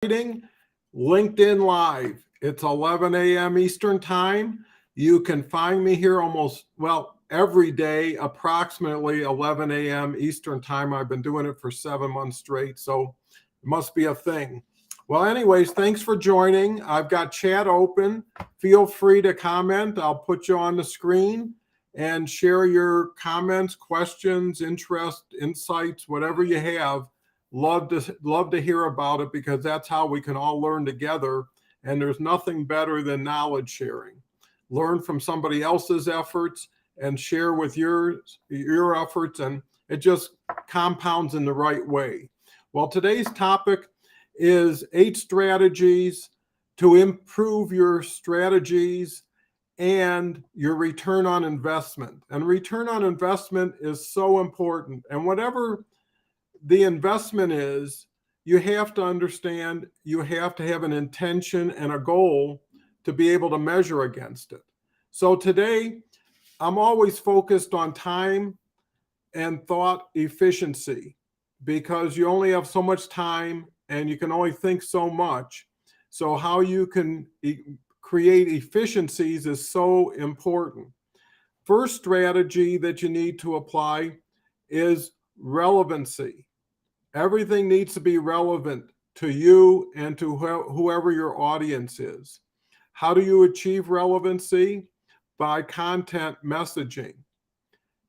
LinkedIn Live. It's 11 a.m. Eastern Time. You can find me here every day, approximately 11 a.m. Eastern Time. I've been doing it for 7 months straight, so it must be a thing. Well, anyways, thanks for joining. I've got chat open. Feel free to comment. I'll put you on the screen and share your comments, questions, interest, insights, whatever you have. Love to hear about it, because that's how we can all learn together. And there's nothing better than knowledge sharing. Learn from somebody else's efforts and share with your efforts, and it just compounds in the right way. Well, today's topic is 8 strategies to improve your strategies and your return on investment. And return on investment is so important. And whatever the investment is, you have to understand, you have to have an intention and a goal to be able to measure against it. So today, I'm always focused on time and thought efficiency, because you only have so much time and you can only think so much. So how you can create efficiencies is so important. First strategy that you need to apply is relevancy. Everything needs to be relevant to you and to whoever your audience is. How do you achieve relevancy? By content messaging.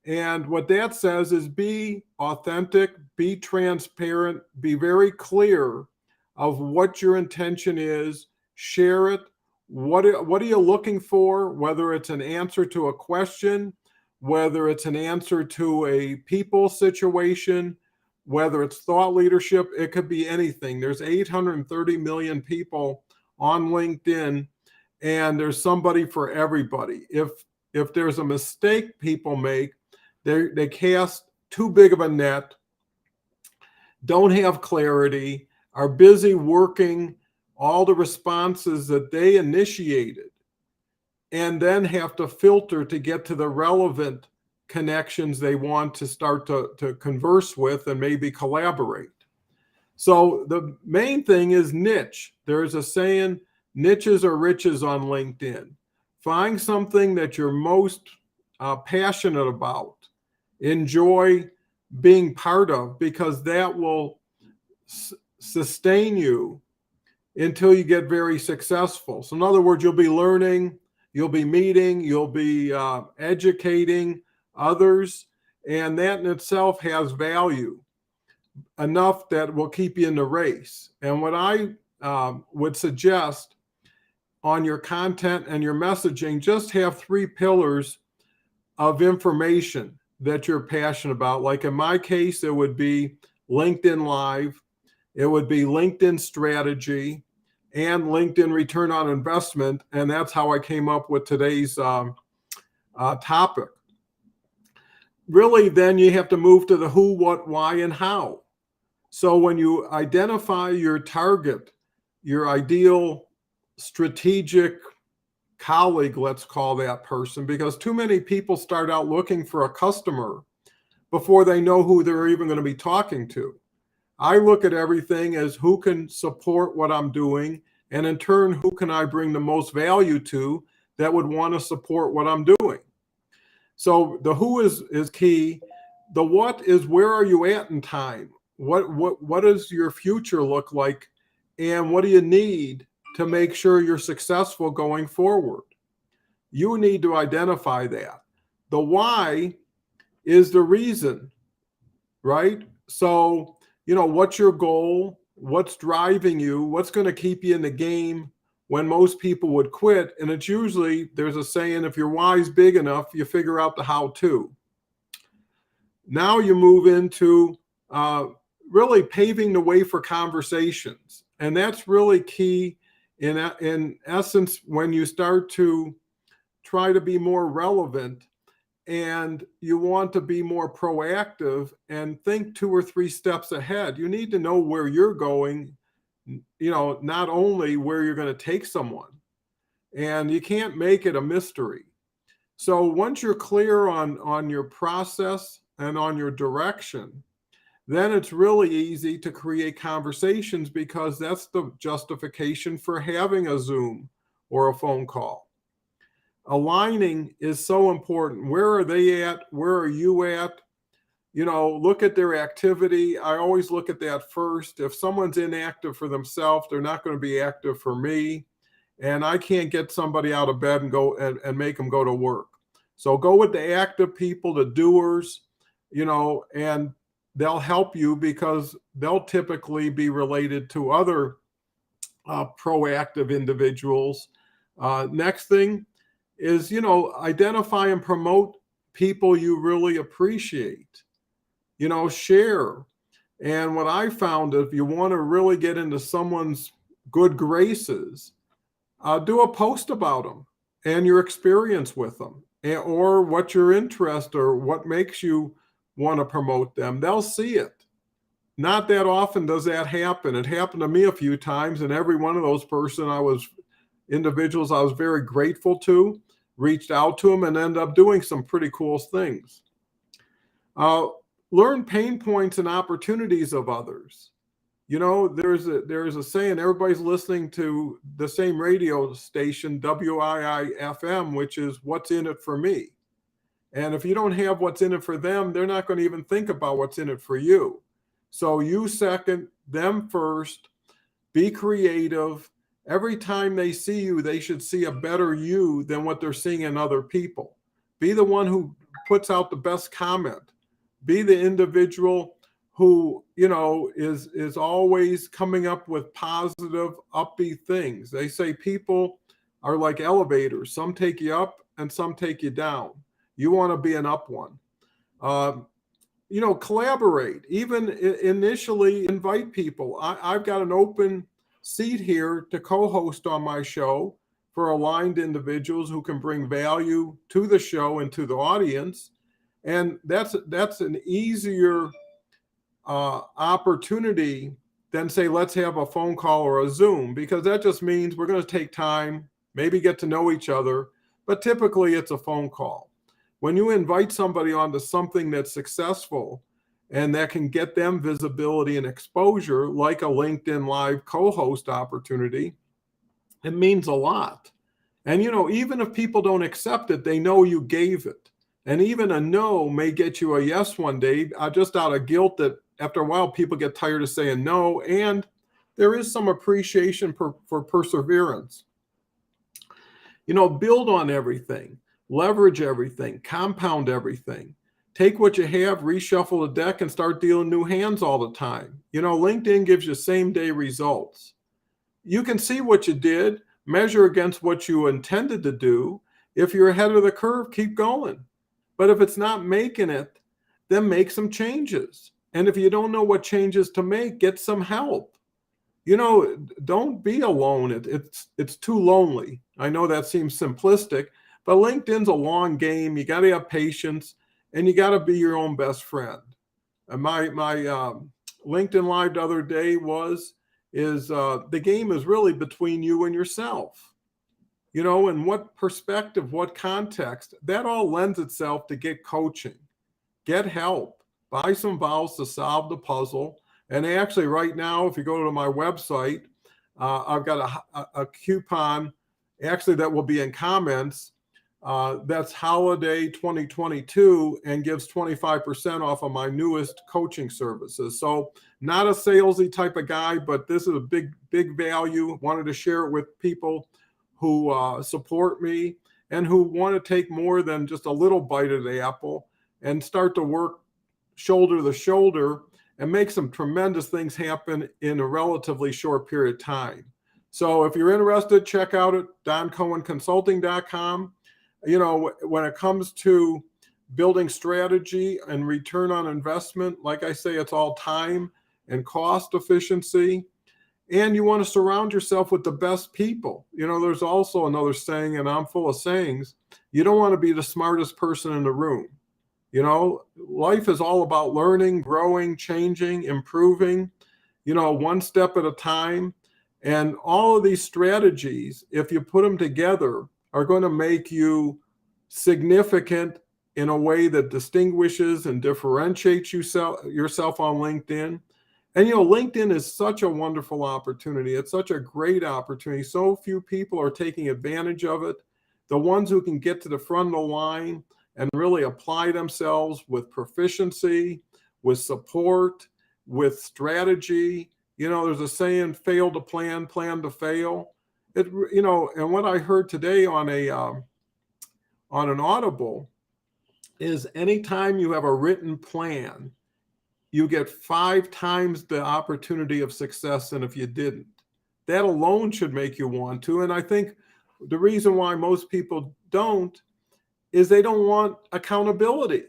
And what that says is be authentic, be transparent, be very clear of what your intention is, share it. What are you looking for? Whether it's an answer to a question, whether it's an answer to a people situation, whether it's thought leadership, it could be anything. There's 830 million people on LinkedIn, and there's somebody for everybody. If there's a mistake people make, they cast too big of a net, don't have clarity, are busy working all the responses that they initiated, and then have to filter to get to the relevant connections they want to start to converse with and maybe collaborate. So the main thing is niche. There's a saying, niches are riches on LinkedIn. Find something that you're most passionate about, enjoy being part of, because that will sustain you until you get very successful. So in other words, you'll be learning, you'll be meeting, you'll be educating others, and that in itself has value enough that will keep you in the race. And what I would suggest on your content and your messaging, just have 3 pillars of information that you're passionate about. Like in my case, it would be LinkedIn Live, it would be LinkedIn strategy, and LinkedIn return on investment. And that's how I came up with today's topic. Really, then you have to move to the who, what, why, and how. So when you identify your target, your ideal strategic colleague, let's call that person, because too many people start out looking for a customer before they know who they're even going to be talking to. I look at everything as who can support what I'm doing, and in turn, who can I bring the most value to that would want to support what I'm doing. So the who is key. The what is, where are you at in time? What does your future look like, and what do you need to make sure you're successful going forward? You need to identify that. The why is the reason, right? So, what's your goal? What's driving you? What's going to keep you in the game when most people would quit? And it's usually, there's a saying, if your why is big enough, you figure out the how to. Now you move into really paving the way for conversations. And that's really key in essence, when you start to try to be more relevant and you want to be more proactive and think 2 or 3 steps ahead. You need to know where you're going, not only where you're going to take someone. And you can't make it a mystery. So once you're clear on your process and on your direction, then it's really easy to create conversations because that's the justification for having a Zoom or a phone call. Aligning is so important. Where are they at? Where are you at? Look at their activity. I always look at that first. If someone's inactive for themselves, they're not going to be active for me. And I can't get somebody out of bed and go and make them go to work. So go with the active people, the doers, and they'll help you because they'll typically be related to other proactive individuals. Next thing is, identify and promote people you really appreciate. Share. And what I found, if you want to really get into someone's good graces, do a post about them and your experience with them, or what your interest or what makes you want to promote them. They'll see it. Not that often does that happen. It happened to me a few times, and every one of those individuals I was very grateful to, reached out to them and ended up doing some pretty cool things. Learn pain points and opportunities of others. There's a saying, everybody's listening to the same radio station, WII-FM, which is what's in it for me. And if you don't have what's in it for them, they're not going to even think about what's in it for you. So you second, them first, be creative. Every time they see you, they should see a better you than what they're seeing in other people. Be the one who puts out the best comment. Be the individual who, is always coming up with positive, upbeat things. They say people are like elevators. Some take you up and some take you down. You want to be an up one. Collaborate. Even initially invite people. I've got an open seat here to co-host on my show for aligned individuals who can bring value to the show and to the audience. And that's an easier opportunity than say, let's have a phone call or a Zoom, because that just means we're going to take time, maybe get to know each other, but typically it's a phone call. When you invite somebody onto something that's successful and that can get them visibility and exposure, like a LinkedIn Live co-host opportunity, it means a lot. And, even if people don't accept it, they know you gave it. And even a no may get you a yes one day, just out of guilt that after a while people get tired of saying no. And there is some appreciation for perseverance. Build on everything, leverage everything, compound everything. Take what you have, reshuffle the deck, and start dealing new hands all the time. LinkedIn gives you same-day results. You can see what you did, measure against what you intended to do. If you're ahead of the curve, keep going. But if it's not making it, then make some changes. And if you don't know what changes to make, get some help. Don't be alone. It's too lonely. I know that seems simplistic, but LinkedIn's a long game. You got to have patience, and you got to be your own best friend. And my LinkedIn Live the other day the game is really between you and yourself. And what perspective, what context, that all lends itself to get coaching, get help, buy some vowels to solve the puzzle. And actually right now, if you go to my website, I've got a coupon actually that will be in comments. That's Holiday 2022 and gives 25% off of my newest coaching services. So not a salesy type of guy, but this is a big, big value. Wanted to share it with people who support me and who want to take more than just a little bite of the apple and start to work shoulder to shoulder and make some tremendous things happen in a relatively short period of time. So if you're interested, check out it, doncohenconsulting.com. When it comes to building strategy and return on investment, like I say, it's all time and cost efficiency. And you want to surround yourself with the best people. There's also another saying, and I'm full of sayings, you don't want to be the smartest person in the room. Life is all about learning, growing, changing, improving, one step at a time. And all of these strategies, if you put them together, are going to make you significant in a way that distinguishes and differentiates yourself on LinkedIn. And LinkedIn is such a wonderful opportunity. It's such a great opportunity. So few people are taking advantage of it. The ones who can get to the front of the line and really apply themselves with proficiency, with support, with strategy. There's a saying, fail to plan, plan to fail. And what I heard today on an Audible is anytime you have a written plan, you get 5 times the opportunity of success than if you didn't. That alone should make you want to. And I think the reason why most people don't is they don't want accountability.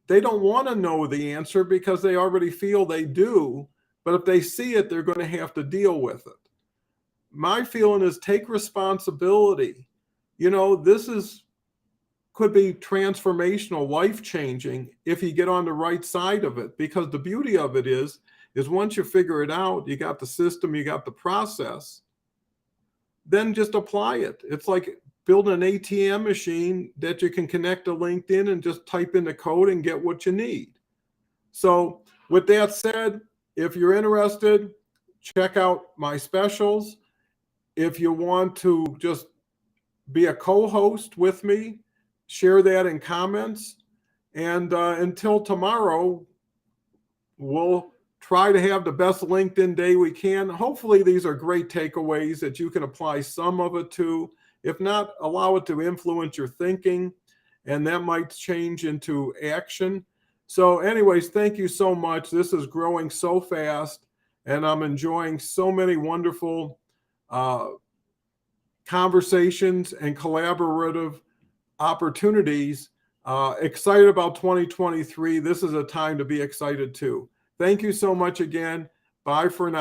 They don't want to know the answer because they already feel they do. But if they see it, they're going to have to deal with it. My feeling is take responsibility. This could be transformational, life-changing if you get on the right side of it. Because the beauty of it is once you figure it out, you got the system, you got the process, then just apply it. It's like building an ATM machine that you can connect to LinkedIn and just type in the code and get what you need. So with that said, if you're interested, check out my specials. If you want to just be a co-host with me, share that in comments. And until tomorrow, we'll try to have the best LinkedIn day we can. Hopefully, these are great takeaways that you can apply some of it to. If not, allow it to influence your thinking, and that might change into action. So anyways, thank you so much. This is growing so fast, and I'm enjoying so many wonderful conversations and collaborative opportunities. Excited about 2023. This is a time to be excited too. Thank you so much again. Bye for now.